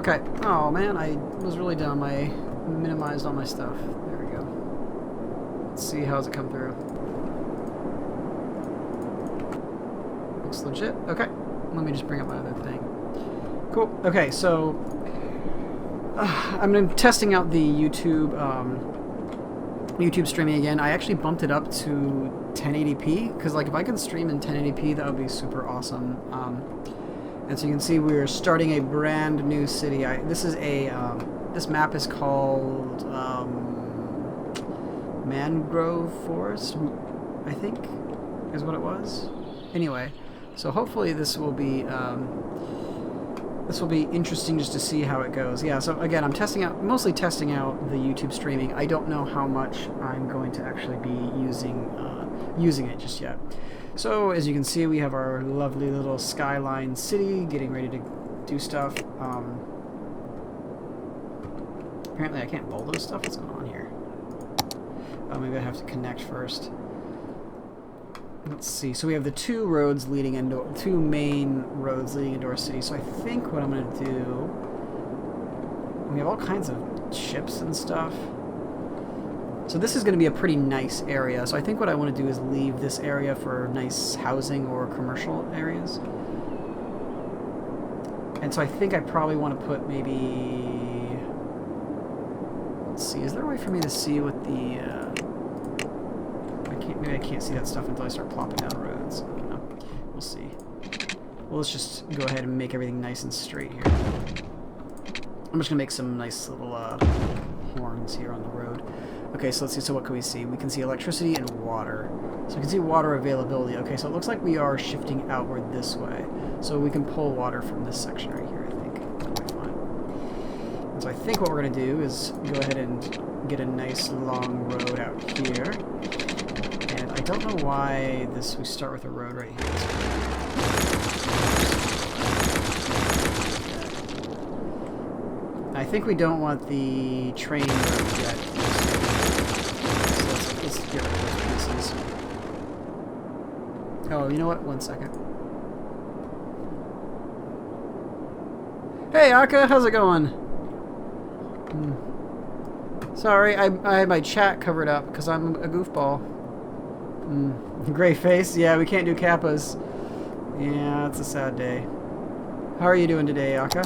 Okay. Oh man, I was really dumb. I minimized all my stuff. There we go. Let's see, how's it come through? Looks legit. Okay. Let me just bring up my other thing. Cool. Okay, so I'm testing out the YouTube YouTube streaming again. I actually bumped it up to 1080p because, like, if I can stream in 1080p, that would be super awesome. And so you can see we're starting a brand new city. This is a this map is called Mangrove Forest, I think, is what it was. Anyway, so hopefully this will be interesting just to see how it goes. Yeah, so again, I'm mostly testing out the YouTube streaming. I don't know how much I'm going to actually be using it just yet. So as you can see, we have our lovely little skyline city getting ready to do stuff. Apparently I can't roll those stuff. What's going on here? Oh, maybe I have to connect first. Let's see. So we have the two main roads leading into our city. So I think what I'm going to do... We have all kinds of ships and stuff. So this is going to be a pretty nice area. So I think what I want to do is leave this area for nice housing or commercial areas. And so I think I probably want to put maybe... Let's see. Is there a way for me to see what the... Maybe I can't see that stuff until I start plopping down roads. We'll see. Well, let's just go ahead and make everything nice and straight here. I'm just going to make some nice little horns here on the road. Okay, so let's see. So what can we see? We can see electricity and water. So we can see water availability. Okay, so it looks like we are shifting outward this way. So we can pull water from this section right here, I think. That'll be fine. And so I think what we're going to do is go ahead and get a nice long road out here. I don't know why we start with a road right here. I think we don't want the train road yet. So let's get rid of those pieces. Oh, you know what? 1 second. Hey, Aka, how's it going? Sorry, I had my chat covered up because I'm a goofball. Gray face. Yeah, we can't do kappas. Yeah, it's a sad day. How are you doing today, Aka?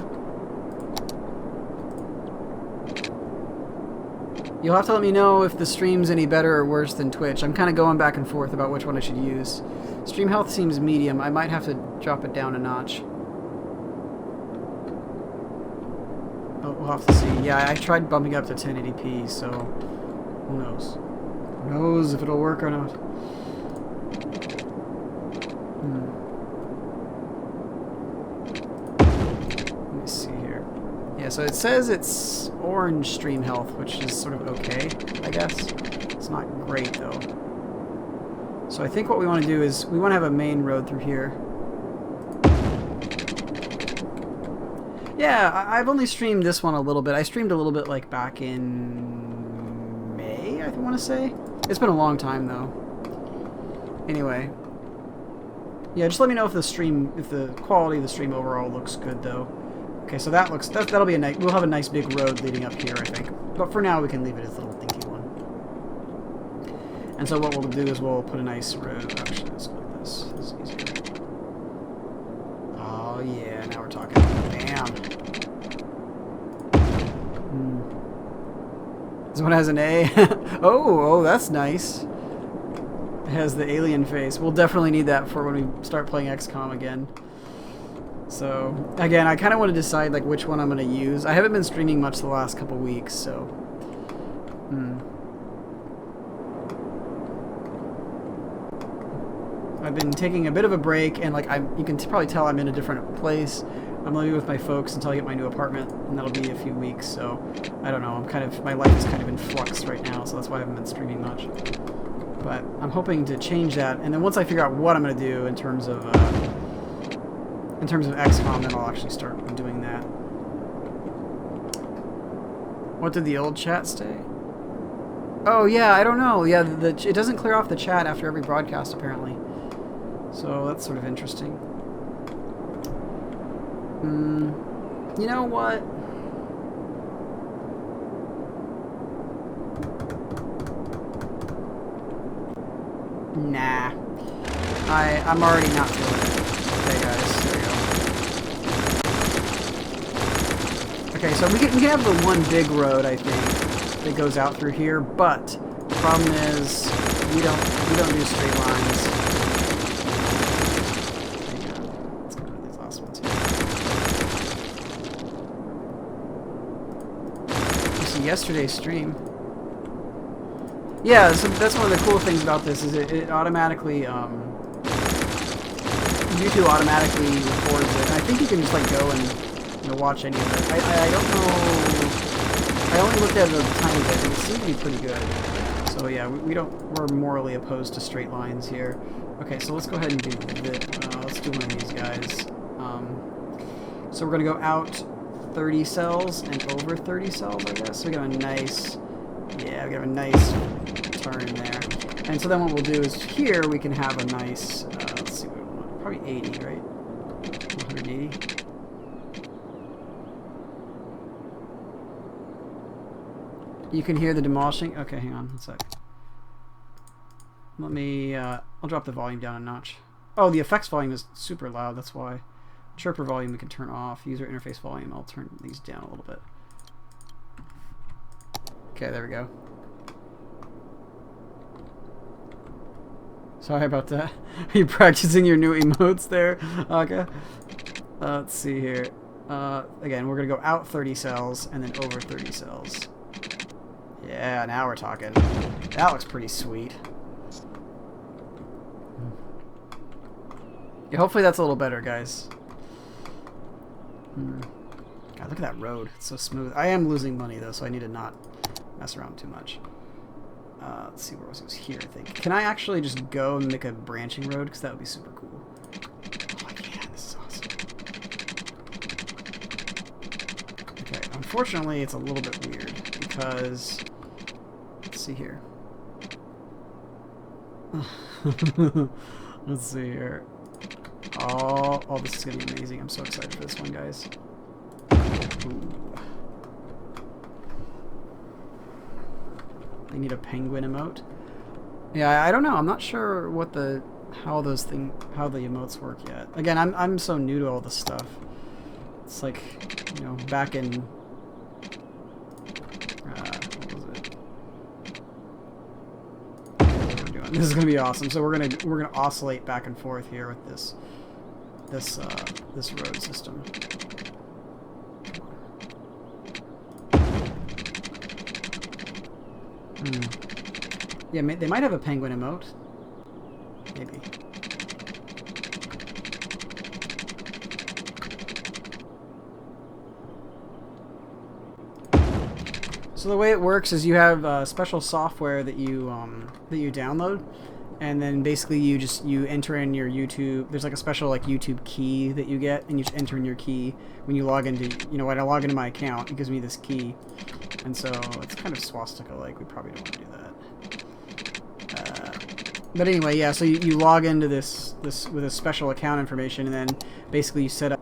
You'll have to let me know if the stream's any better or worse than Twitch. I'm kind of going back and forth about which one I should use. Stream health seems medium. I might have to drop it down a notch. Oh, we'll have to see. Yeah, I tried bumping up to 1080p, so who knows? Who knows if it'll work or not. Let me see here. Yeah, so it says it's orange stream health, which is sort of okay, I guess. It's not great, though. So I think what we want to do is we want to have a main road through here. Yeah, I've only streamed this one a little bit. I streamed a little bit like back in May, I want to say. It's been a long time, though. Anyway. Yeah, just let me know if the quality of the stream overall looks good, though. Okay, so that'll be a nice, we'll have a nice big road leading up here, I think. But for now, we can leave it as a little dinky one. And so what we'll do is we'll put a nice road. Actually, let's go like this. This is easier. Oh yeah, now we're talking. Bam. This one has an A. Oh, that's nice. It has the alien face. We'll definitely need that for when we start playing XCOM again. So, again, I kind of want to decide like which one I'm going to use. I haven't been streaming much the last couple weeks, so... I've been taking a bit of a break, and like you can probably tell I'm in a different place. I'm living with my folks until I get my new apartment, and that'll be a few weeks, so I don't know. My life is kind of in flux right now, so that's why I haven't been streaming much. But I'm hoping to change that, and then once I figure out what I'm going to do in terms of XCOM, then I'll actually start doing that. What did the old chat say? Oh yeah, I don't know. Yeah, it doesn't clear off the chat after every broadcast apparently. So that's sort of interesting. You know what? Nah. I'm already not feeling it. Okay, guys, there we go. Okay, so we can have the one big road, I think, that goes out through here, but the problem is we don't do straight lines. Let's go to these last ones here. You see yesterday's stream. Yeah, so that's one of the cool things about this is it automatically YouTube automatically records it. And I think you can just like go and watch any of it. I don't know. I only looked at it a tiny bit, and it seemed to be pretty good. So yeah, we're morally opposed to straight lines here. Okay, so let's go ahead and do this. Let's do one of these guys. So we're gonna go out 30 cells and over 30 cells, I guess. So we got a nice, yeah, we got a nice turn there. And so then what we'll do is here we can have a nice, let's see what we want. Probably 80, right? 180. You can hear the demolishing. Okay, hang on one sec. Let me, I'll drop the volume down a notch. Oh, the effects volume is super loud, that's why. Chirper volume we can turn off. User interface volume, I'll turn these down a little bit. Okay, there we go. Sorry about that. Are you practicing your new emotes there, Aka? Let's see here. Again, we're going to go out 30 cells and then over 30 cells. Yeah, now we're talking. That looks pretty sweet. Yeah, hopefully that's a little better, guys. God, look at that road. It's so smooth. I am losing money, though, so I need to not mess around too much. Let's see, where was it? It was here, I think. Can I actually just go and make a branching road? Because that would be super cool. Oh, I can. This is awesome. Okay, unfortunately, it's a little bit weird. Because... Let's see here. Let's see here. Oh, this is going to be amazing. I'm so excited for this one, guys. Ooh. They need a penguin emote. Yeah, I don't know. I'm not sure what how the emotes work yet. Again, I'm so new to all this stuff. It's like, you know, back in what was it? What we're doing. This is gonna be awesome. So we're gonna oscillate back and forth here with this road system. Yeah, they might have a penguin emote. Maybe. So the way it works is you have special software that you download, and then basically you enter in your YouTube. There's like a special like YouTube key that you get, and you just enter in your key when you log into. You know, when I log into my account, it gives me this key, and so it's kind of swastika-like. We probably don't want to do that. But anyway, yeah. So you log into this with a special account information, and then basically you set up.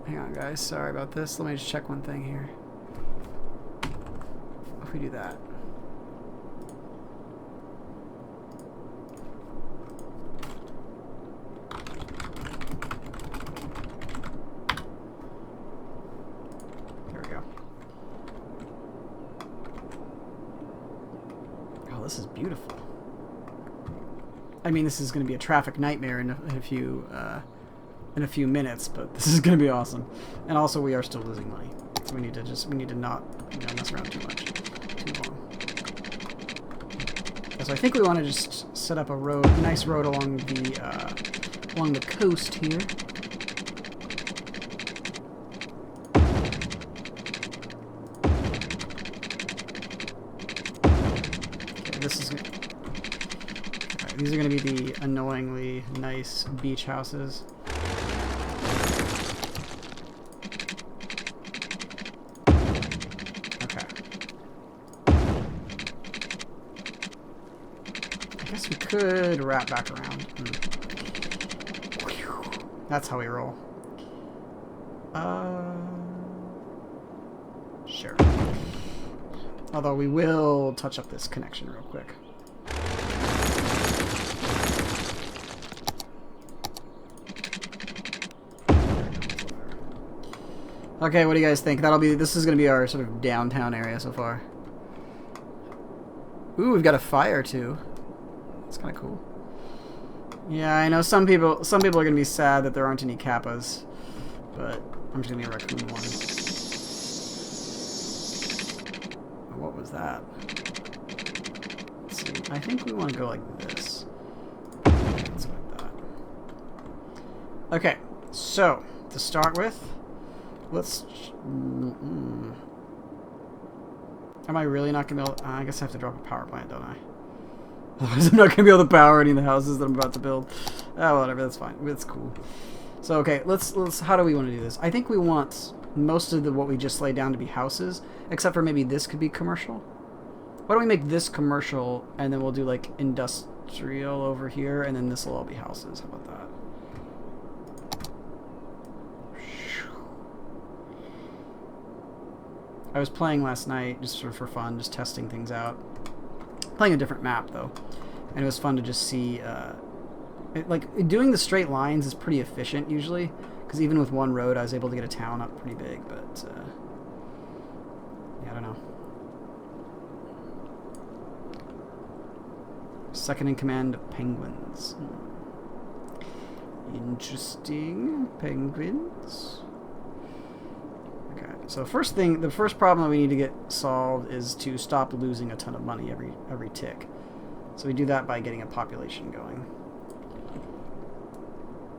Hang on, guys. Sorry about this. Let me just check one thing here. If we do that. There we go. Oh, this is beautiful. I mean, this is going to be a traffic nightmare in a few minutes, but this is going to be awesome. And also, we are still losing money, so we need to not, you know, mess around too long. So I think we want to just set up a nice road along the coast here. Okay, this is. Okay, these are going to be the annoyingly nice beach houses. Could wrap back around. That's how we roll. Sure. Although we will touch up this connection real quick. Okay, what do you guys think? This is gonna be our sort of downtown area so far. Ooh, we've got a fire too. That's kind of cool. Yeah, I know some people are gonna be sad that there aren't any kappas, but I'm just gonna be a raccoon one. What was that? Let's see. I think we want to go like this. Let's go like that. Okay, so to start with, let's. Am I really not gonna be able? I guess I have to drop a power plant, don't I? Otherwise, I'm not gonna be able to power any of the houses that I'm about to build. Oh, whatever. That's fine. That's cool. So okay, let's. How do we want to do this? I think we want most of what we just laid down to be houses, except for maybe this could be commercial. Why don't we make this commercial, and then we'll do like industrial over here, and then this will all be houses. How about that? I was playing last night just sort of for fun, just testing things out. Playing a different map though, and it was fun to just see. Like doing the straight lines is pretty efficient usually, because even with one road, I was able to get a town up pretty big. But yeah, I don't know. Second in command of penguins. Interesting, penguins. Okay, so the first problem that we need to get solved is to stop losing a ton of money every tick. So we do that by getting a population going.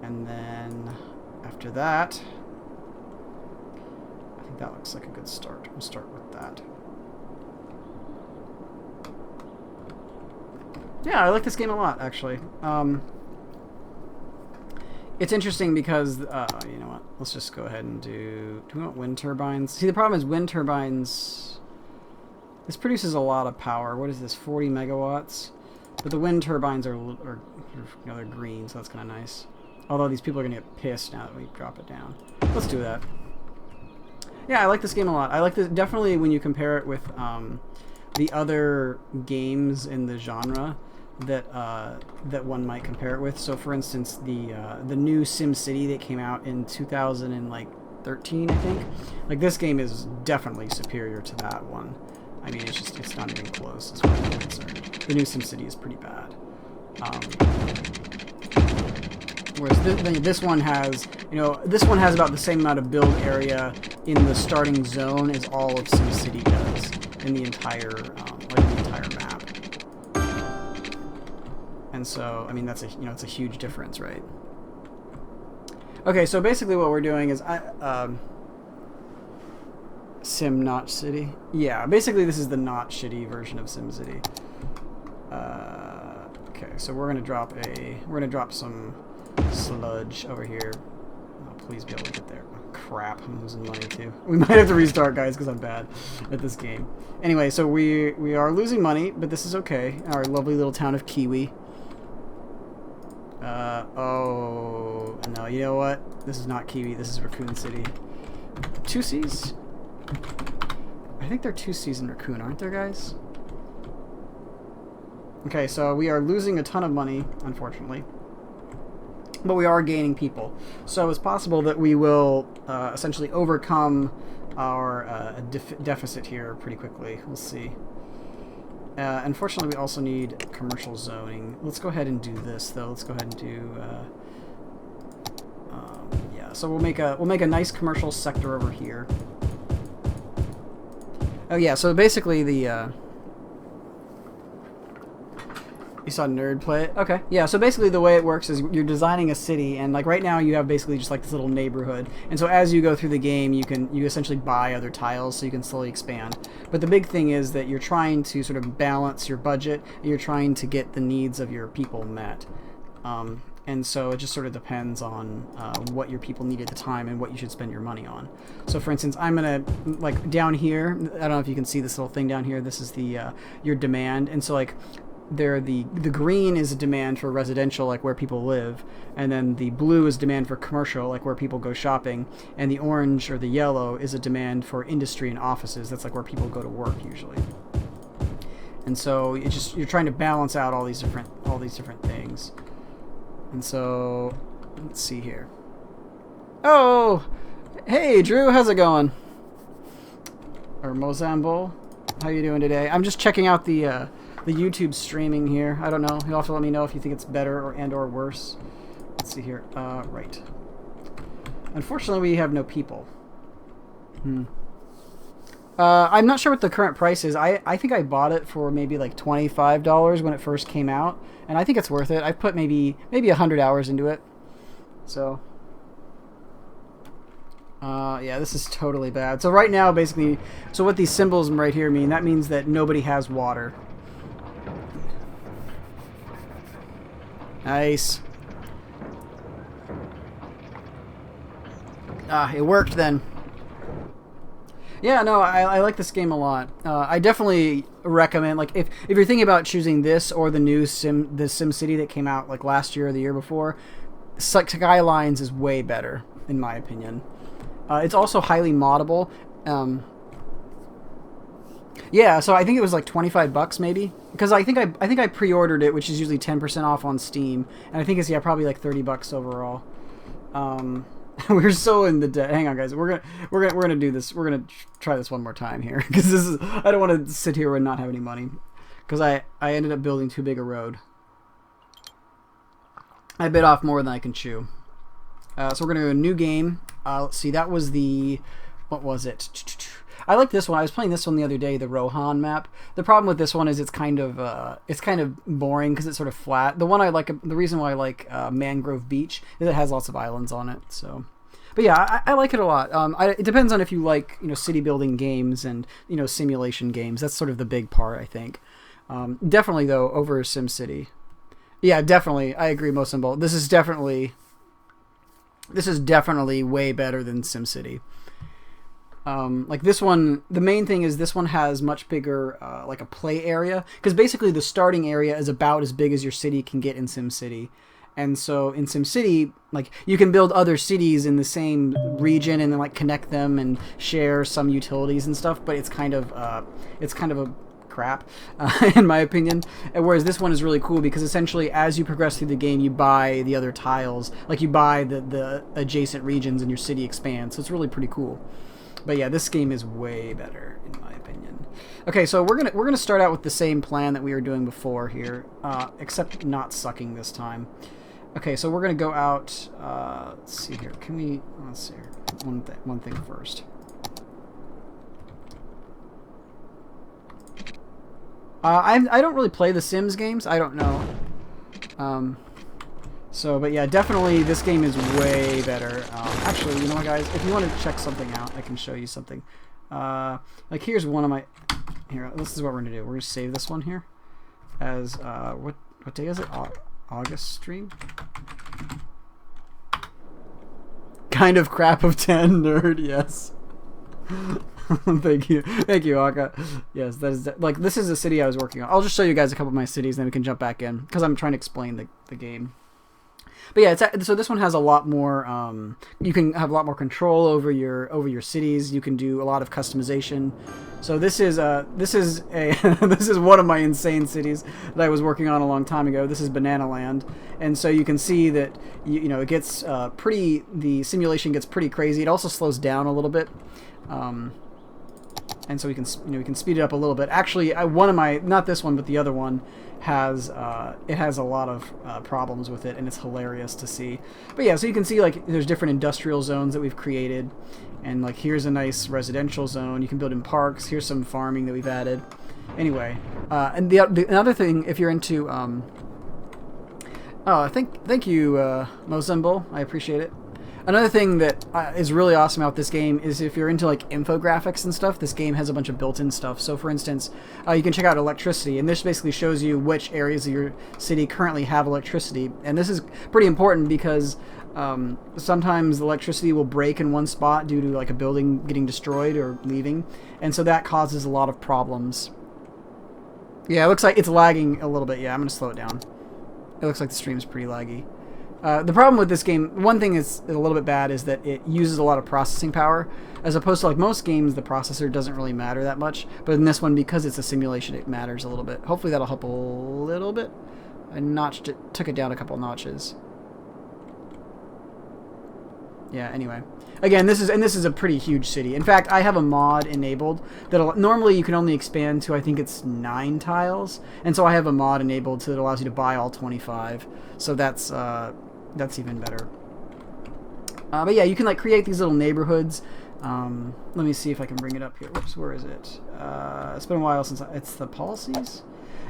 And then after that, I think that looks like a good start. We'll start with that. Yeah, I like this game a lot, actually. It's interesting because, you know what, let's just go ahead and do we want wind turbines? See, the problem is wind turbines, this produces a lot of power. What is this, 40 megawatts? But the wind turbines are you know, they're green, so that's kind of nice. Although these people are going to get pissed now that we drop it down. Let's do that. Yeah, I like this game a lot. I like this, definitely when you compare it with the other games in the genre that that one might compare it with. So, for instance, the new SimCity that came out in 2013, I think. Like, this game is definitely superior to that one. I mean, it's not even close as far as I'm concerned. The new SimCity is pretty bad. Whereas this one has, you know, this one has about the same amount of build area in the starting zone as all of SimCity does in the entire, like the entire map. And so, I mean, that's it's a huge difference, right? Okay, so basically what we're doing is Sim Not City. Yeah, basically this is the not shitty version of SimCity. Okay, so we're gonna drop some sludge over here. Oh, please be able to get there. Oh, crap, I'm losing money too. We might have to restart, guys, because I'm bad at this game. Anyway, so we are losing money, but this is okay. Our lovely little town of Kiwi. Oh, no, you know what? This is not Kiwi, this is Raccoon City. 2 C's? I think there are 2 C's in Raccoon, aren't there, guys? Okay, so we are losing a ton of money, unfortunately. But we are gaining people. So it's possible that we will essentially overcome our deficit here pretty quickly. We'll see. Unfortunately, we also need commercial zoning. Let's go ahead and do this, though. Let's go ahead and do... yeah, so we'll make a nice commercial sector over here. Oh, yeah, so basically the... You saw Nerd play it? Okay. Yeah, so basically the way it works is you're designing a city, and like right now you have basically just like this little neighborhood. And so as you go through the game, you essentially buy other tiles so you can slowly expand. But the big thing is that you're trying to sort of balance your budget, and you're trying to get the needs of your people met. And so it just sort of depends on what your people need at the time and what you should spend your money on. So for instance, I'm gonna, like down here, I don't know if you can see this little thing down here, this is the your demand. And so like the green is a demand for residential, like where people live, and then the blue is demand for commercial, like where people go shopping, and the orange or the yellow is a demand for industry and offices. That's like where people go to work usually. And so you're trying to balance out all these different things. And so let's see here. Oh, hey Drew, how's it going? Or Mozambique, how you doing today? I'm just checking out the YouTube streaming here. I don't know. You'll have to let me know if you think it's better or worse. Let's see here. Right. Unfortunately, we have no people. I'm not sure what the current price is. I think I bought it for maybe like $25 when it first came out, and I think it's worth it. I put maybe 100 hours into it. So, yeah, this is totally bad. So right now, basically, so what these symbols right here mean, that means that nobody has water. Nice. It worked then. Yeah, no, I like this game a lot. I definitely recommend, like, if you're thinking about choosing this or the new SimCity that came out like last year or the year before, Skylines is way better in my opinion. It's also highly moddable. Yeah, so I think it was like $25 maybe, because I think I pre-ordered it, which is usually 10% off on Steam, and I think it's probably like $30 overall. We're so in the debt. Hang on, guys. We're gonna do this. We're gonna try this one more time here, because this is, I don't want to sit here and not have any money, because I ended up building too big a road. I bit off more than I can chew. So we're gonna do a new game. Let's see. That was the, what was it? I like this one. I was playing this one the other day, the Rohan map. The problem with this one is it's kind of boring because it's sort of flat. The one I like, the reason why I like Mangrove Beach is it has lots of islands on it. So, but yeah, I like it a lot. It depends on if you like, city building games and, simulation games. That's sort of the big part, I think. Definitely though, over SimCity. Yeah, definitely. I agree, Mozambique. This is definitely way better than SimCity. Like this one, the main thing is this one has much bigger, like a play area, because basically the starting area is about as big as your city can get in SimCity. And so in SimCity, like you can build other cities in the same region and then like connect them and share some utilities and stuff, but it's kind of a crap, in my opinion. And whereas this one is really cool because essentially as you progress through the game, you buy the other tiles, like you buy the adjacent regions and your city expands. So it's really pretty cool. But yeah, this game is way better in my opinion. Okay, so we're gonna start out with the same plan that we were doing before here, except not sucking this time. Okay, so we're gonna go out. Let's see here. Let's see here. One thing first. I don't really play the Sims games. I don't know. So, but yeah, definitely this game is way better. Actually, you know what, guys? If you want to check something out, I can show you something. Like here's one of my. Here, this is what we're gonna do. We're gonna save this one here as what day is it? August stream. Kind of crap of 10 nerd. Yes. Thank you, Aka. Yes, that is like this is a city I was working on. I'll just show you guys a couple of my cities, and then we can jump back in because I'm trying to explain the game. But yeah, so this one has a lot more. You can have a lot more control over your cities. You can do a lot of customization. So this is this is one of my insane cities that I was working on a long time ago. This is Banana Land, and so you can see that it gets the simulation gets pretty crazy. It also slows down a little bit. And so we can speed it up a little bit. Actually, one of my, not this one, but the other one has it has a lot of problems with it, and it's hilarious to see. But yeah, so you can see like there's different industrial zones that we've created, and like here's a nice residential zone. You can build in parks. Here's some farming that we've added. Anyway, and another thing, if you're into thank you, Mozambique. I appreciate it. Another thing that is really awesome about this game is if you're into like infographics and stuff, this game has a bunch of built-in stuff. So for instance, you can check out electricity, and this basically shows you which areas of your city currently have electricity. And this is pretty important because sometimes electricity will break in one spot due to like a building getting destroyed or leaving, and so that causes a lot of problems. Yeah, it looks like it's lagging a little bit. Yeah, I'm gonna slow it down. It looks like the stream's pretty laggy. The problem with this game, one thing is a little bit bad, is that it uses a lot of processing power, as opposed to like most games, the processor doesn't really matter that much. But in this one, because it's a simulation, it matters a little bit. Hopefully that'll help a little bit. I notched it, took it down a couple notches. Yeah. Anyway, again, this is a pretty huge city. In fact, I have a mod enabled that normally you can only expand to, I think it's 9 tiles, and so I have a mod enabled so that allows you to buy all 25. So that's even better. But yeah, you can like create these little neighborhoods. Let me see if I can bring it up here. Whoops, where is it? It's been a while since it's the policies.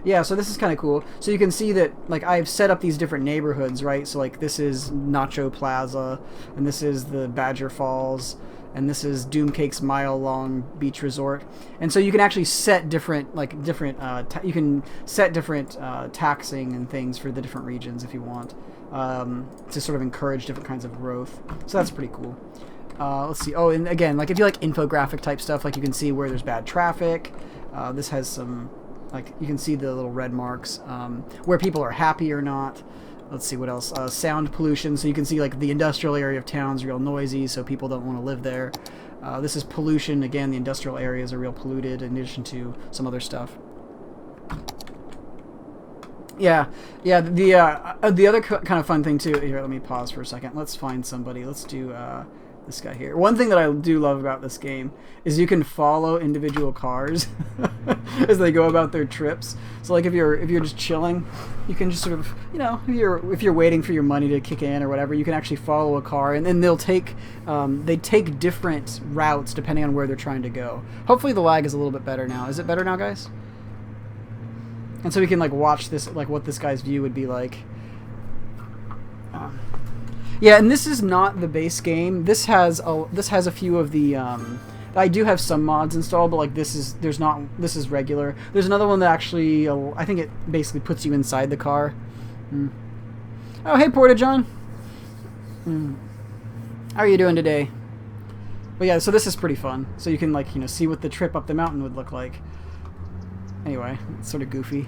Yeah, so this is kind of cool. So you can see that like I've set up these different neighborhoods, right? So like this is Nacho Plaza, and this is the Badger Falls, and this is Doomcake's mile-long beach resort. And so you can actually set different you can set different taxing and things for the different regions if you want, to sort of encourage different kinds of growth. So that's pretty cool. Let's see. Oh, and again, like if you like infographic type stuff, like you can see where there's bad traffic. This has some, like you can see the little red marks, where people are happy or not. Let's see what else. Sound pollution, so you can see like the industrial area of town's real noisy, so people don't want to live there. This is pollution. Again, the industrial areas are real polluted, in addition to some other stuff. Yeah. The other kind of fun thing too. Here, let me pause for a second. Let's find somebody. Let's do this guy here. One thing that I do love about this game is you can follow individual cars as they go about their trips. So like if you're just chilling, you can just sort of, you know, if you're waiting for your money to kick in or whatever, you can actually follow a car, and then they take different routes depending on where they're trying to go. Hopefully the lag is a little bit better now. Is it better now, guys? And so we can like watch this, like what this guy's view would be like. Yeah, and this is not the base game. This has a few of the. I do have some mods installed, but like this is regular. There's another one that actually I think it basically puts you inside the car. Oh, hey, Porta John. How are you doing today? But yeah, so this is pretty fun. So you can like see what the trip up the mountain would look like. Anyway, it's sort of goofy.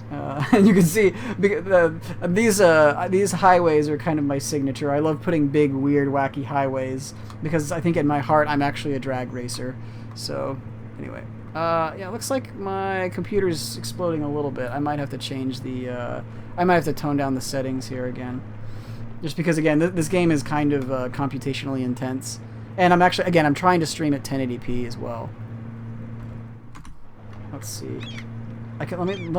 And you can see these highways are kind of my signature. I love putting big, weird, wacky highways because I think in my heart I'm actually a drag racer. So anyway, yeah, looks like my computer's exploding a little bit. I might have to change the I might have to tone down the settings here again, just because again this game is kind of computationally intense, and I'm trying to stream at 1080p as well. Let's see. Let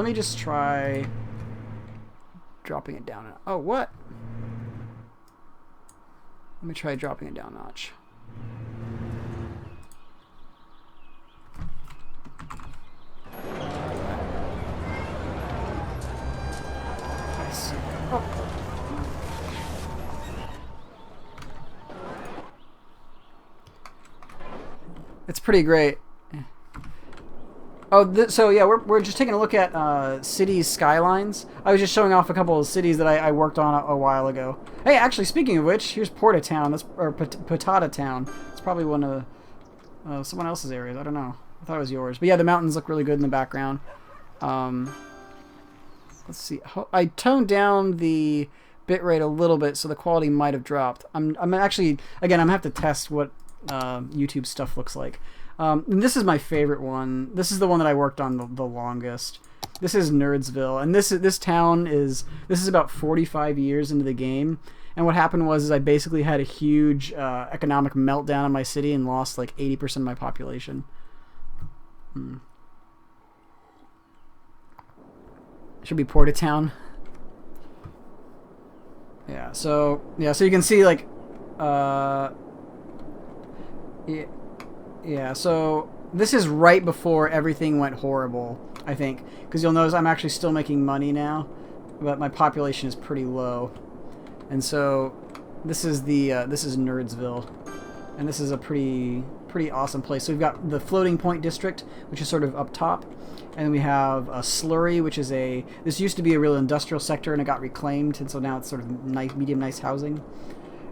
me just try dropping it down. Oh, what? Let me try dropping it down a notch. Nice. Oh. It's pretty great. Oh, so yeah, we're just taking a look at cities' skylines. I was just showing off a couple of cities that I worked on a while ago. Hey, actually, speaking of which, here's Porta Town. Or Patata Town. It's probably one of someone else's areas. I don't know. I thought it was yours. But yeah, the mountains look really good in the background. Let's see. I toned down the bitrate a little bit, so the quality might have dropped. I'm actually, again, I'm gonna have to test what YouTube stuff looks like. And this is my favorite one. This is the one that I worked on the longest. This is Nerdsville, and this town is about 45 years into the game. And what happened was I basically had a huge economic meltdown in my city and lost like 80% of my population. Should be Porta Town. Yeah. So you can see like yeah, so this is right before everything went horrible, I think, because you'll notice I'm actually still making money now, but my population is pretty low, and so this is Nerdsville, and this is a pretty awesome place. So we've got the Floating Point District, which is sort of up top, and we have a Slurry, which is this used to be a real industrial sector, and it got reclaimed, and so now it's sort of medium-nice housing.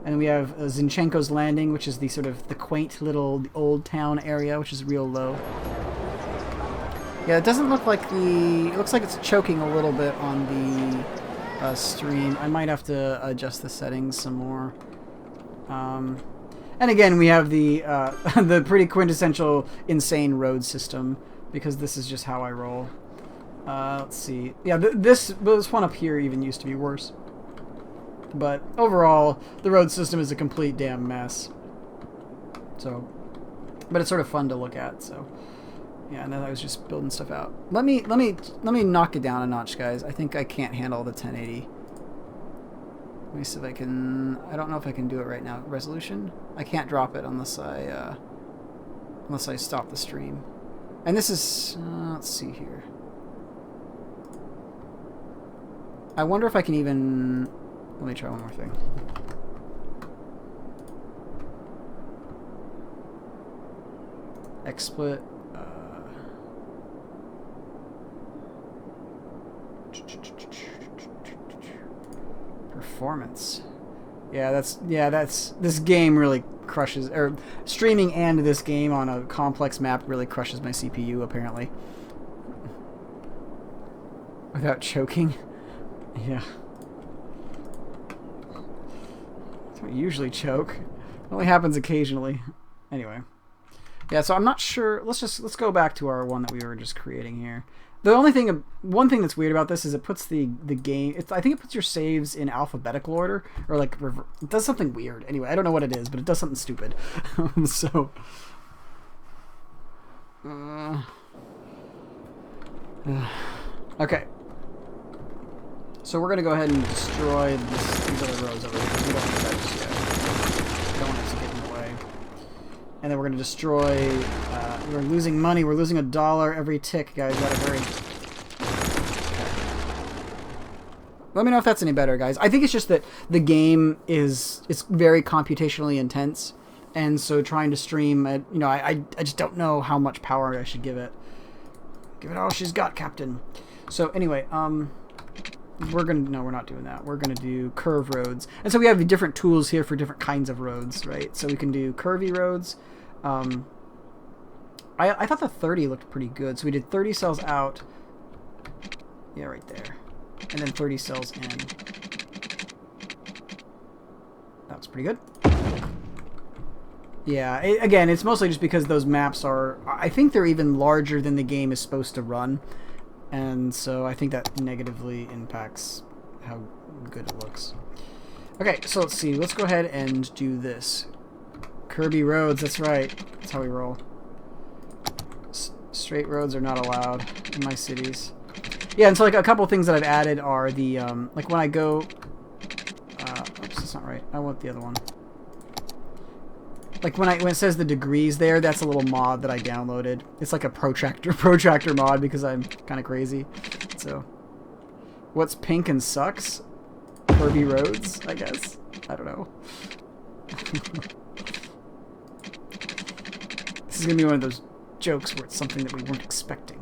And then we have Zinchenko's Landing, which is the quaint little old town area, which is real low. Yeah, it doesn't look like the... It looks like it's choking a little bit on the stream. I might have to adjust the settings some more. And again, we have the the pretty quintessential insane road system, because this is just how I roll. Let's see. Yeah, this one up here even used to be worse. But overall, the road system is a complete damn mess. So, but it's sort of fun to look at. So, yeah. And then I was just building stuff out. Let me knock it down a notch, guys. I think I can't handle the 1080. Let me see if I can. I don't know if I can do it right now. Resolution. I can't drop it unless I stop the stream. And this is. Let's see here. I wonder if I can even. Let me try one more thing. XSplit. Performance. Yeah, that's this game really crushes, or streaming and this game on a complex map really crushes my CPU apparently. Without choking. Yeah. I don't usually choke. It only happens occasionally. Anyway. Yeah, so I'm not sure. Let's go back to our one that we were just creating here. The only thing, one thing that's weird about this is it puts the game. I think it puts your saves in alphabetical order, or like it does something weird. Anyway, I don't know what it is, but it does something stupid. So. Okay. So we're gonna go ahead and destroy these other rows over here because we don't need that just yet. We don't want it to get in the way. And then we're gonna destroy. We're losing money. We're losing $1 every tick, guys. Gotta hurry. Let me know if that's any better, guys. I think it's just that the game it's very computationally intense, and so trying to stream, I just don't know how much power I should give it. Give it all she's got, Captain. So anyway, we're not doing that. We're gonna do curve roads, and so we have different tools here for different kinds of roads, right? So we can do curvy roads. I thought the 30 looked pretty good, so we did 30 cells out. Yeah, right there, and then 30 cells in. That was pretty good. Yeah, again, it's mostly just because those maps are. I think they're even larger than the game is supposed to run. And so I think that negatively impacts how good it looks. Okay, so let's see. Let's go ahead and do this. Kirby roads, that's right. That's how we roll. Straight roads are not allowed in my cities. Yeah, and so like a couple things that I've added are the, like when I go... oops, that's not right. I want the other one. Like when it says the degrees there, that's a little mod that I downloaded. It's like a protractor mod because I'm kind of crazy. So, what's pink and sucks? Kirby roads, I guess. I don't know. This is gonna be one of those jokes where it's something that we weren't expecting.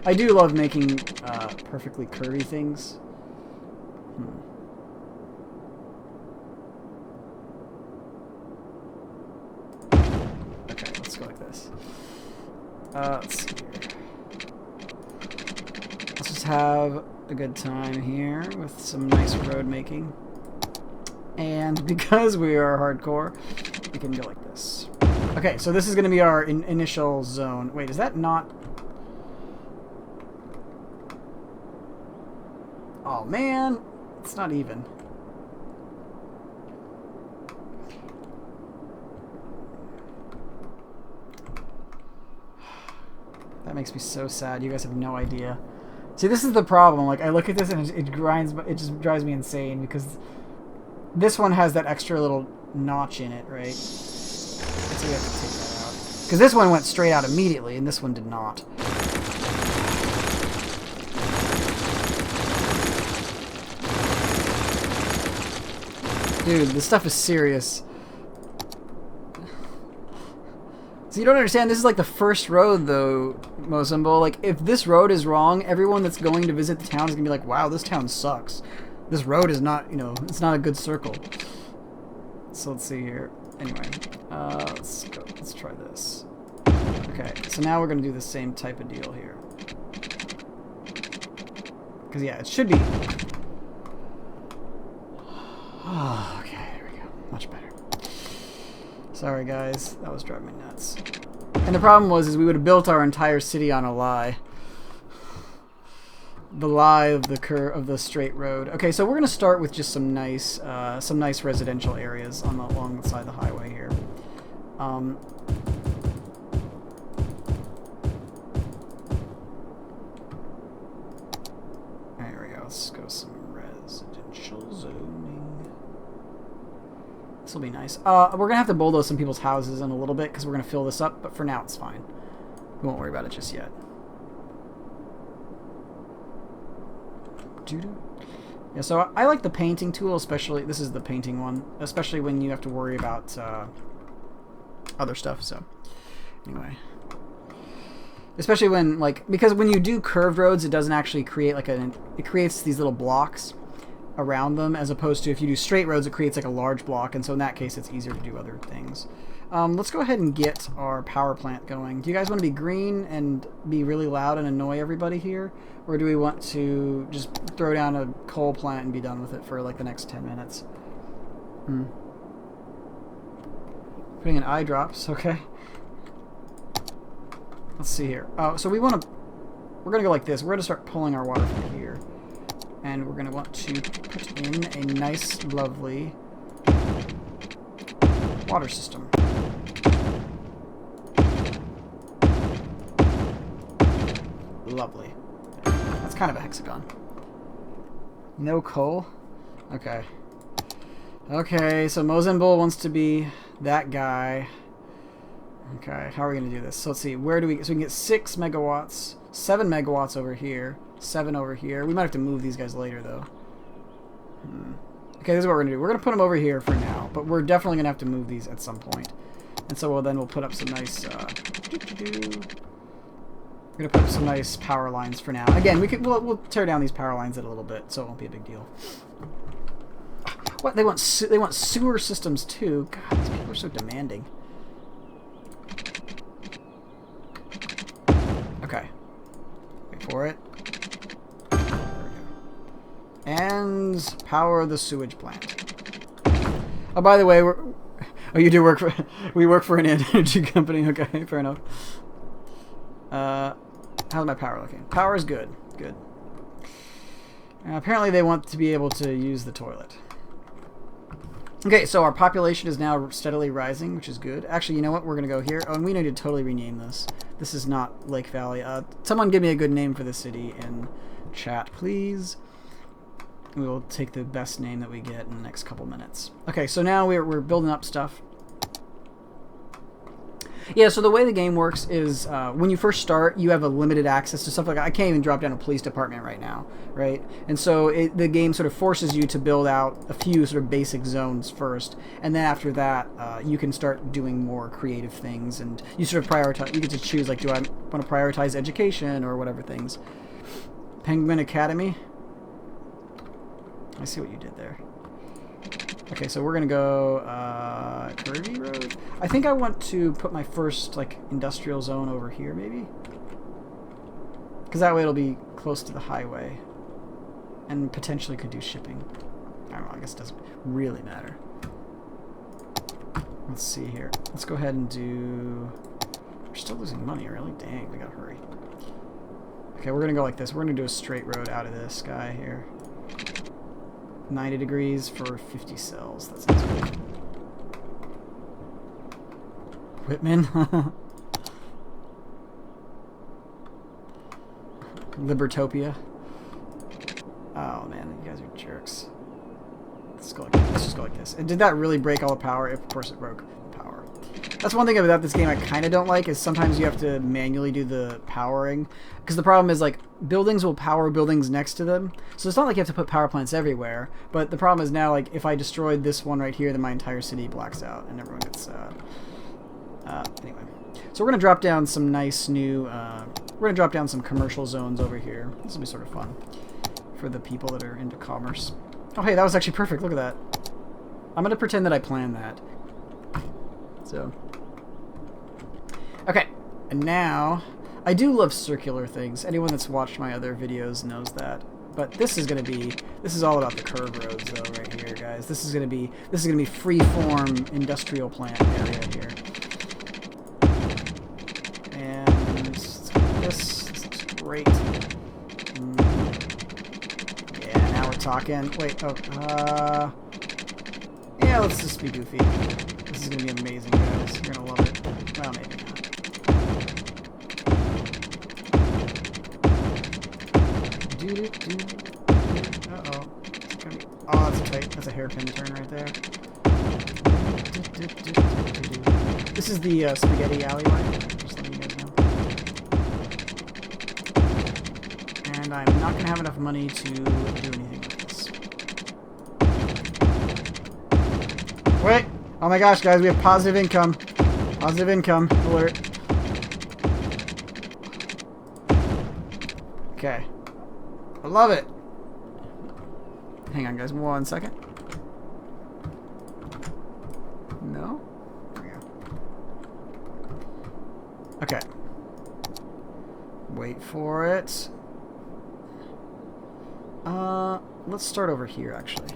I do love making perfectly curvy things. Okay, let's go like this. Let's see here. Let's just have a good time here with some nice road making. And because we are hardcore, we can go like this. Okay, so this is going to be our initial zone. Wait, is that not... Oh, man. It's not even. That makes me so sad. You guys have no idea. See, this is the problem. Like, I look at this and it just drives me insane because this one has that extra little notch in it, right? So we have to take that out. Because this one went straight out immediately and this one did not. Dude, this stuff is serious. So you don't understand, this is like the first road though, Mozambo. Like, if this road is wrong, everyone that's going to visit the town is going to be like, wow, this town sucks. This road is not, it's not a good circle. So let's see here. Anyway, let's try this. Okay, so now we're going to do the same type of deal here. Because, yeah, it should be... Oh, okay, there we go. Much better. Sorry, guys. That was driving me nuts. And the problem was, is we would have built our entire city on a lie. The lie of the straight road. Okay, so we're going to start with just some nice residential areas along the side of the highway here. There we go. Let's go some residential zoning. This will be nice. We're going to have to bulldoze some people's houses in a little bit because we're going to fill this up, but for now it's fine. We won't worry about it just yet. Yeah, so I like the painting tool, especially, this is the painting one, especially when you have to worry about other stuff, so, anyway. Especially when, like, because when you do curved roads, it doesn't actually create, like, it creates these little blocks around them, as opposed to if you do straight roads, it creates, like, a large block, and so in that case, it's easier to do other things. Let's go ahead and get our power plant going. Do you guys want to be green and be really loud and annoy everybody here? Or do we want to just throw down a coal plant and be done with it for like the next 10 minutes? Putting in eye drops, okay. Let's see here. Oh, so we're going to go like this. We're going to start pulling our water from here. And we're going to want to put in a nice, lovely water system. Lovely. That's kind of a hexagon. No coal? Okay. Okay, so Mozambique wants to be that guy. Okay, how are we going to do this? So let's see, where do we... So we can get 6 megawatts, 7 megawatts over here, 7 over here. We might have to move these guys later, though. Okay, this is what we're going to do. We're going to put them over here for now, but we're definitely going to have to move these at some point. And so then we'll put up some nice... We're going to put up some nice power lines for now. Again, we'll tear down these power lines in a little bit, so it won't be a big deal. What? They want sewer systems, too. God, these people are so demanding. Okay. Wait for it. There we go. And power the sewage plant. Oh, by the way, you do work for... We work for an energy company. Okay, fair enough. How's my power looking? Power is good. Good. Apparently they want to be able to use the toilet. Okay, so our population is now steadily rising, which is good. Actually, you know what? We're going to go here. Oh, and we need to totally rename this. This is not Lake Valley. Someone give me a good name for the city in chat, please. We will take the best name that we get in the next couple minutes. Okay, so now we're building up stuff. Yeah, so the way the game works is when you first start, you have a limited access to stuff like I can't even drop down a police department right now, right? And so the game sort of forces you to build out a few sort of basic zones first, and then after that, you can start doing more creative things, and you sort of prioritize. You get to choose, like, do I want to prioritize education or whatever things. Penguin Academy. I see what you did there. Okay, so we're gonna go curvy road. I think I want to put my first like industrial zone over here, maybe, because that way it'll be close to the highway, and potentially could do shipping. I don't know. I guess it doesn't really matter. Let's see here. Let's go ahead and do. We're still losing money, really. Dang, we gotta hurry. Okay, we're gonna go like this. We're gonna do a straight road out of this guy here. 90 degrees for 50 cells. That sounds good. Whitman. Libertopia. Oh man, you guys are jerks. Let's just go like this. And did that really break all the power? Of course it broke the power. That's one thing about this game I kind of don't like, is sometimes you have to manually do the powering. Because the problem is, like, buildings will power buildings next to them. So it's not like you have to put power plants everywhere. But the problem is now, like, if I destroyed this one right here, then my entire city blacks out and everyone gets... anyway. So we're going to drop down some nice new... we're going to drop down some commercial zones over here. This will be sort of fun for the people that are into commerce. Oh, hey, that was actually perfect. Look at that. I'm going to pretend that I planned that. So... Okay, And now, I do love circular things. Anyone that's watched my other videos knows that. But this is all about the curve roads though, right here, guys. This is gonna be free-form industrial plant area here. And this looks great. Yeah, now we're talking. Wait, yeah, let's just be goofy. This is gonna be amazing, guys. You're gonna love it. Well, maybe not. Uh-oh. Oh, that's tight. That's a hairpin turn right there. This is the spaghetti alleyway. Just letting you guys know. And I'm not going to have enough money to do anything with this. Wait! Oh my gosh, guys, we have positive income. Positive income. Alert. Okay. I love it. Hang on, guys. 1 second. No? There we go. Okay. Wait for it. Let's start over here, actually.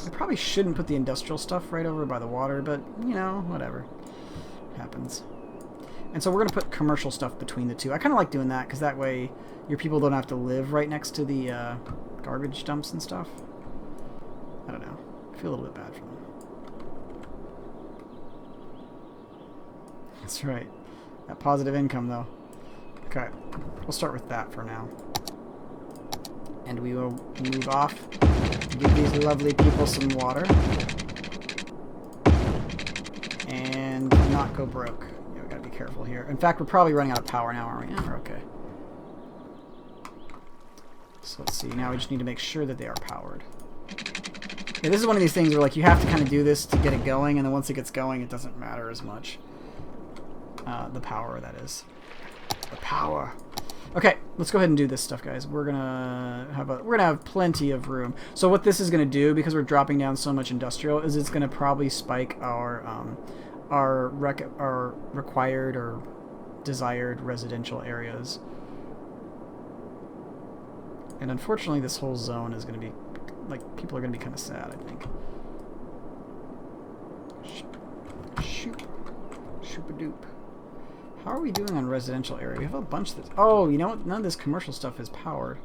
I probably shouldn't put the industrial stuff right over by the water, but, you know, whatever. Happens. And so we're going to put commercial stuff between the two. I kind of like doing that, because that way your people don't have to live right next to the garbage dumps and stuff. I don't know. I feel a little bit bad for them. That's right. That positive income, though. Okay. We'll start with that for now. And we will move off. Give these lovely people some water. And not go broke. Yeah, we gotta be careful here. In fact, we're probably running out of power now, aren't we? Yeah, we're okay. So let's see. Now we just need to make sure that they are powered. Yeah, this is one of these things where, like, you have to kind of do this to get it going, and then once it gets going, it doesn't matter as much. The power, that is. The power. Okay, let's go ahead and do this stuff, guys. We're gonna have plenty of room. So what this is gonna do, because we're dropping down so much industrial, is it's gonna probably spike our required or desired residential areas. And unfortunately, this whole zone is gonna be, like, people are gonna be kind of sad, I think. Shoot. Shoop-a-doop. How are we doing on residential area? We have a bunch that's... Oh, you know what? None of this commercial stuff is powered.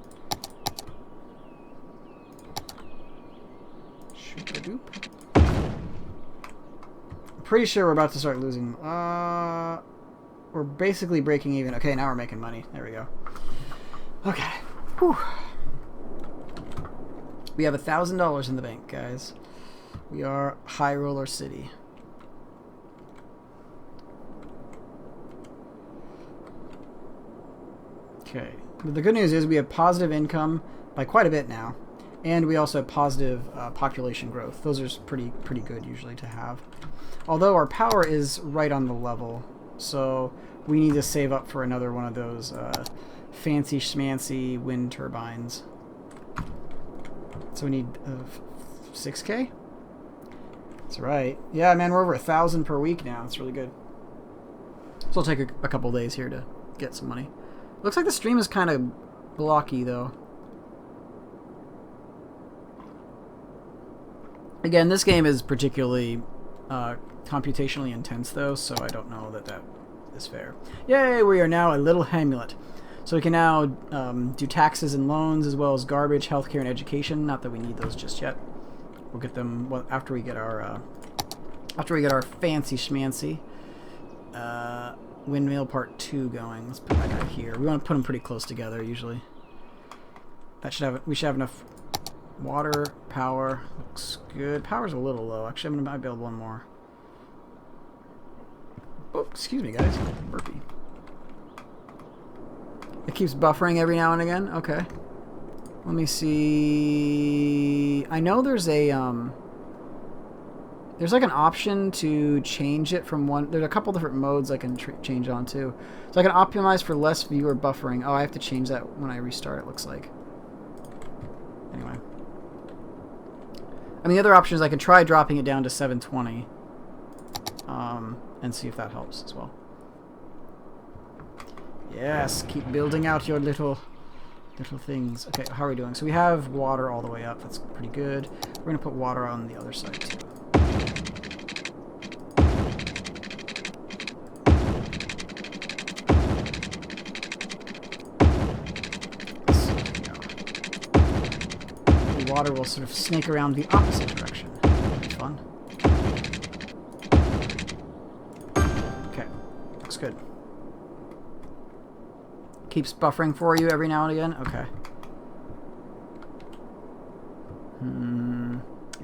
Shoop-a-doop. I'm pretty sure we're about to start losing... we're basically breaking even. Okay, now we're making money. There we go. Okay. Whew. We have $1,000 in the bank, guys. We are High Roller City. Okay. But the good news is we have positive income by quite a bit now, and we also have positive population growth. Those are pretty good usually to have. Although our power is right on the level, so we need to save up for another one of those fancy schmancy wind turbines. So we need 6K? That's right. Yeah, man, we're over 1,000 per week now. It's really good. So it'll take a couple days here to get some money. Looks like the stream is kind of blocky, though. Again, this game is particularly computationally intense, though, so I don't know that that is fair. Yay, we are now a little hamlet. So we can now do taxes and loans, as well as garbage, healthcare, and education. Not that we need those just yet. We'll get them after we get our fancy schmancy windmill part 2 going. Let's put that guy here. We want to put them pretty close together usually. We should have enough water, power. Looks good. Power's a little low. Actually, I might build one more. Oh, excuse me, guys. Burpee. It keeps buffering every now and again. Okay. Let me see. I know there's a there's like an option to change it from one. There's a couple different modes I can change on too. So I can optimize for less viewer buffering. Oh, I have to change that when I restart, it looks like. Anyway. I mean, the other option is I can try dropping it down to 720. and see if that helps as well. Yes, keep building out your little things. Okay, how are we doing? So we have water all the way up. That's pretty good. We're going to put water on the other side too. The water will sort of snake around the opposite direction. That'll be fun. Okay, looks good. Keeps buffering for you every now and again? Okay.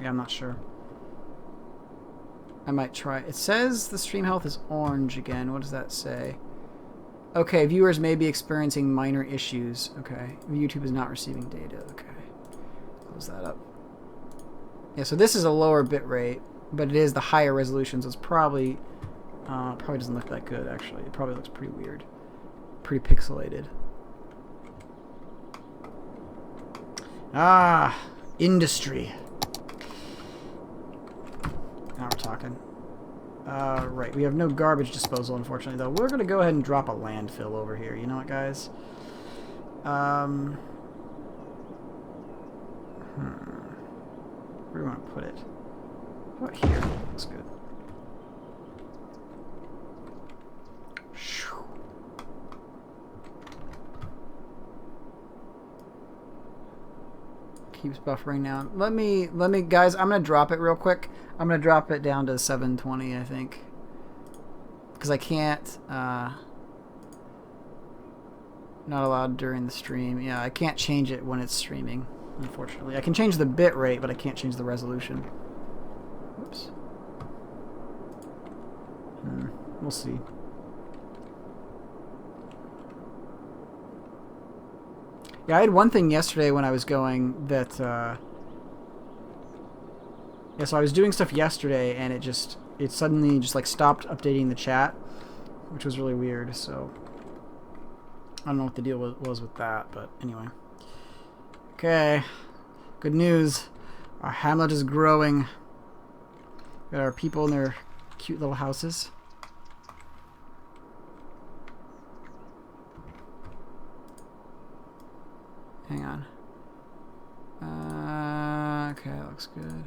Yeah, I'm not sure. I might try. It says the stream health is orange again. What does that say? Okay, viewers may be experiencing minor issues. Okay. YouTube is not receiving data. Okay. Close that up. Yeah, so this is a lower bit rate, but it is the higher resolution, so it's probably doesn't look that good, actually. It probably looks pretty weird. Pretty pixelated. Ah, industry. Now we're talking. Right, we have no garbage disposal, unfortunately, though. We're going to go ahead and drop a landfill over here. You know what, guys? Where do we want to put it? How about here? Looks good. Keeps buffering now. Let me, guys, I'm going to drop it real quick. I'm going to drop it down to 720, I think. Because I can't, not allowed during the stream. Yeah, I can't change it when it's streaming, unfortunately. I can change the bit rate, but I can't change the resolution. Whoops. We'll see. Yeah, I had one thing yesterday when I was going that, yeah, so I was doing stuff yesterday and it suddenly just like stopped updating the chat, which was really weird, so I don't know what the deal was with that, but anyway. Okay, good news. Our hamlet is growing. Got our people in their cute little houses. Hang on. Okay, that looks good.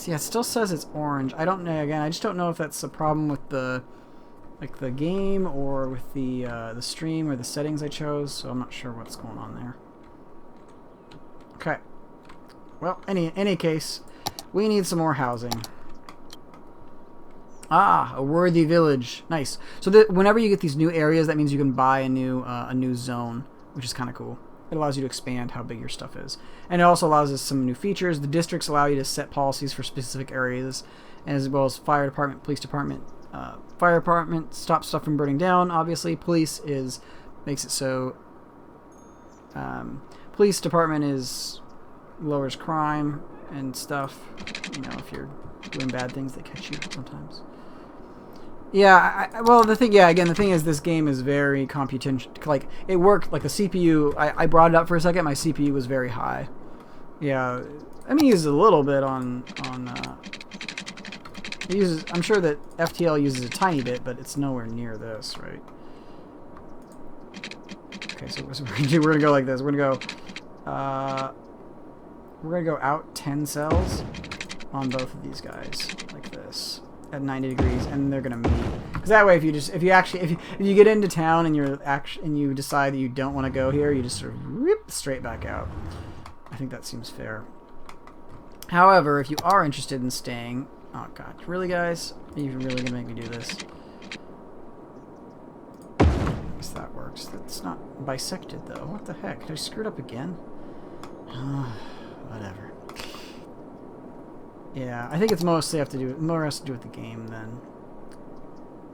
Yeah, it still says it's orange. I don't know. Again, I just don't know if that's a problem with the game or with the stream or the settings I chose. So I'm not sure what's going on there. Okay. Well, any case, we need some more housing. Ah, a worthy village. Nice. So whenever you get these new areas, that means you can buy a new zone, which is kind of cool. It allows you to expand how big your stuff is. And it also allows us some new features. The districts allow you to set policies for specific areas, as well as fire department, police department. Fire department stops stuff from burning down, obviously. Police makes it so... police department lowers crime and stuff. You know, if you're doing bad things, they catch you sometimes. Yeah, well, the thing is this game is very computational. Like, it worked, like the CPU, I brought it up for a second, my CPU was very high. Yeah, I mean, it uses a little bit I'm sure that FTL uses a tiny bit, but it's nowhere near this, right? Okay, so we're gonna go like this. We're gonna go out 10 cells on both of these guys, like this. At 90 degrees, and they're gonna meet. Because that way, if you get into town and you decide that you don't want to go here, you just sort of rip straight back out. I think that seems fair. However, if you are interested in staying, oh god, really, guys, are you really gonna make me do this? I guess that works. That's not bisected though. What the heck? Did I screw it up again? Whatever. Yeah, I think it's mostly more has to do with the game than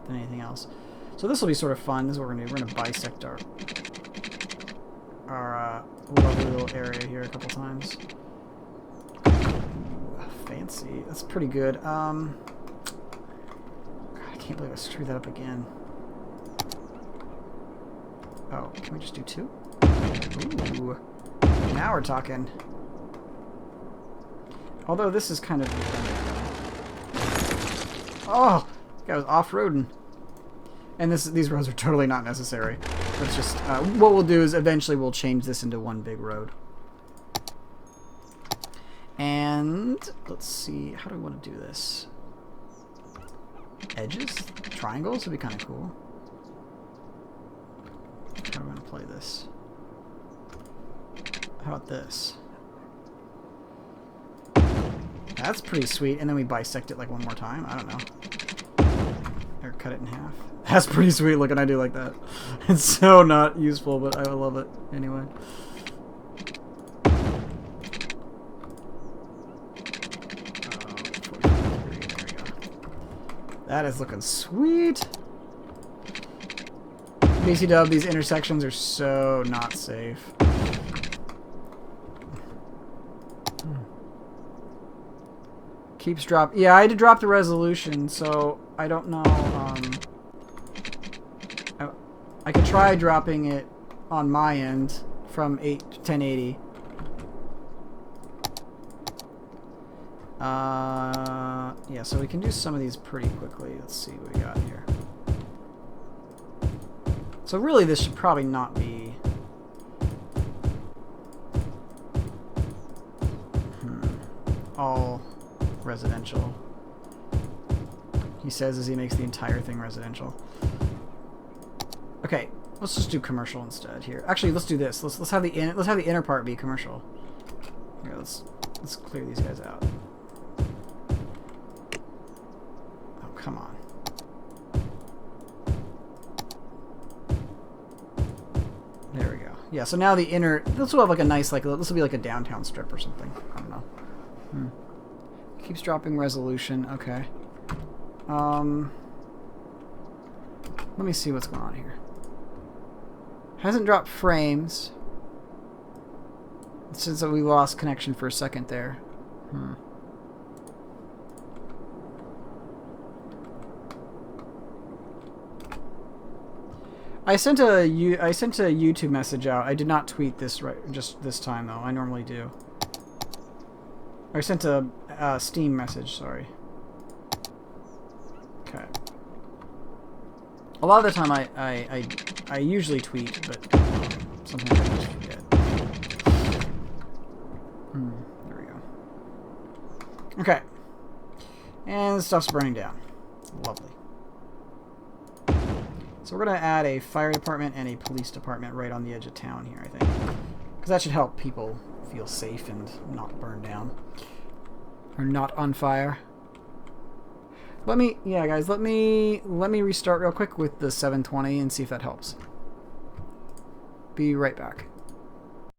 anything else. So this will be sort of fun. This is what we're gonna do. We're gonna bisect our lovely little area here a couple times. Ooh, fancy. That's pretty good. God, I can't believe I screwed that up again. Oh, can we just do 2? Ooh, now we're talking. Although this is kind of... Oh, this guy was off-roading. And these roads are totally not necessary. Let's just, what we'll do is eventually we'll change this into one big road. And let's see, how do we want to do this? Edges? Triangles would be kind of cool. How do we want to play this? How about this? That's pretty sweet. And then we bisect it like one more time. I don't know. Or cut it in half. That's pretty sweet looking. I do like that. It's so not useful, but I love it anyway. That is looking sweet. BC Dub, these intersections are so not safe. Keeps drop. Yeah, I had to drop the resolution, so I don't know. I could try dropping it on my end from 1080. Yeah, so we can do some of these pretty quickly. Let's see what we got here. So really, this should probably not be. All residential. He says as he makes the entire thing residential. Okay, let's just do commercial instead here. Actually, let's do this. Let's have the inner part be commercial. Here, let's clear these guys out. Oh, come on. There we go. Yeah, so now the inner, this will have like a nice, like, this will be like a downtown strip or something. I don't know. Keeps dropping resolution. Okay. Let me see what's going on here. Hasn't dropped frames. It says that we lost connection for a second there. I sent a YouTube message out. I did not tweet this just this time though. I normally do. I sent a Steam message, sorry. Okay. A lot of the time I usually tweet, but sometimes I just forget. There we go. Okay. And the stuff's burning down. Lovely. So we're going to add a fire department and a police department right on the edge of town here, I think. Because that should help people feel safe and not burn down. Or not on fire. Yeah guys, let me restart real quick with the 720 and see if that helps. Be right back.